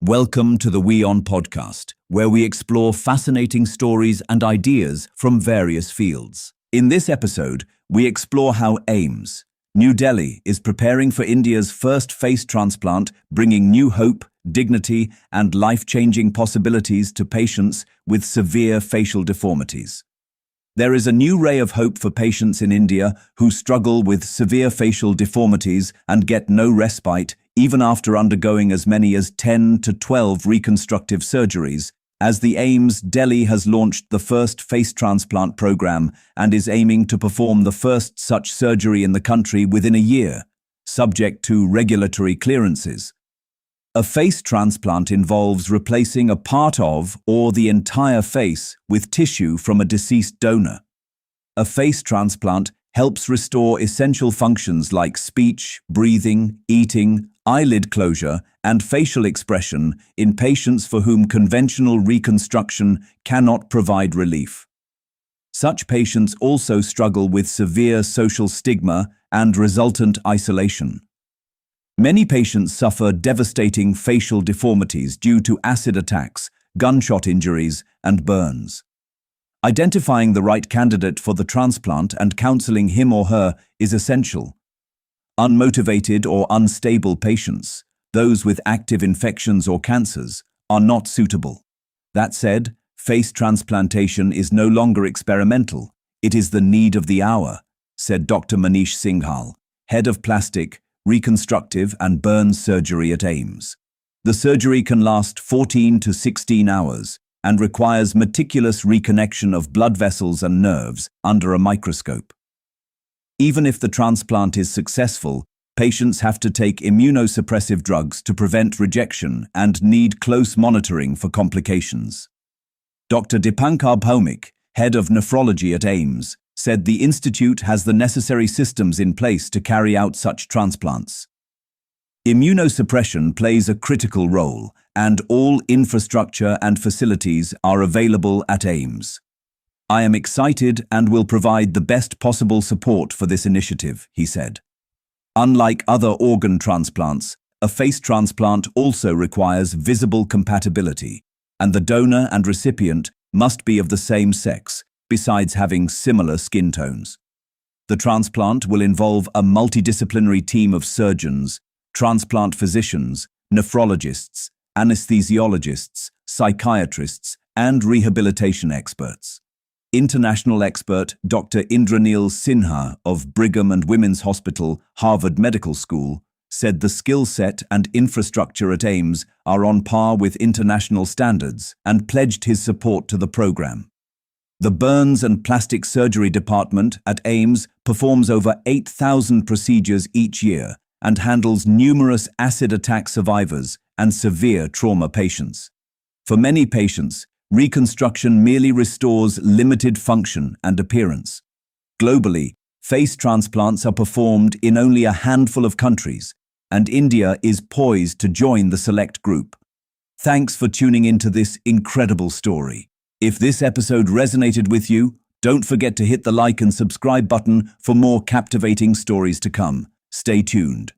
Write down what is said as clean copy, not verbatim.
Welcome to the WION podcast, where we explore fascinating stories and ideas from various fields. In this episode, we explore how AIIMS, New Delhi, is preparing for India's first face transplant, bringing new hope, dignity, and life-changing possibilities to patients with severe facial deformities. There is a new ray of hope for patients in India who struggle with severe facial deformities and get no respite, even after undergoing as many as 10 to 12 reconstructive surgeries, as the AIIMS Delhi has launched the first face transplant program and is aiming to perform the first such surgery in the country within a year, subject to regulatory clearances. A face transplant involves replacing a part of or the entire face with tissue from a deceased donor. A face transplant helps restore essential functions like speech, breathing, eating, eyelid closure, and facial expression in patients for whom conventional reconstruction cannot provide relief. Such patients also struggle with severe social stigma and resultant isolation. Many patients suffer devastating facial deformities due to acid attacks, gunshot injuries, and burns. Identifying the right candidate for the transplant and counseling him or her is essential. Unmotivated or unstable patients, those with active infections or cancers, are not suitable. That said, face transplantation is no longer experimental. It is the need of the hour, said Dr. Manish Singhal, head of plastic, reconstructive and burns surgery at AIIMS. The surgery can last 14 to 16 hours and requires meticulous reconnection of blood vessels and nerves under a microscope. Even if the transplant is successful, patients have to take immunosuppressive drugs to prevent rejection and need close monitoring for complications. Dr. Dipankar Bhaumik, head of nephrology at AIIMS, said the institute has the necessary systems in place to carry out such transplants. Immunosuppression plays a critical role, and all infrastructure and facilities are available at AIIMS. I am excited and will provide the best possible support for this initiative, he said. Unlike other organ transplants, a face transplant also requires visible compatibility, and the donor and recipient must be of the same sex, besides having similar skin tones. The transplant will involve a multidisciplinary team of surgeons, transplant physicians, nephrologists, anesthesiologists, psychiatrists, and rehabilitation experts. International expert Dr. Indraneel Sinha of Brigham and Women's Hospital, Harvard Medical School, said the skill set and infrastructure at AIIMS are on par with international standards and pledged his support to the program. The Burns and Plastic Surgery Department at AIIMS performs over 8,000 procedures each year and handles numerous acid attack survivors and severe trauma patients. For many patients, reconstruction merely restores limited function and appearance. Globally, face transplants are performed in only a handful of countries, and India is poised to join the select group. Thanks for tuning into this incredible story. If this episode resonated with you, don't forget to hit the like and subscribe button for more captivating stories to come. Stay tuned.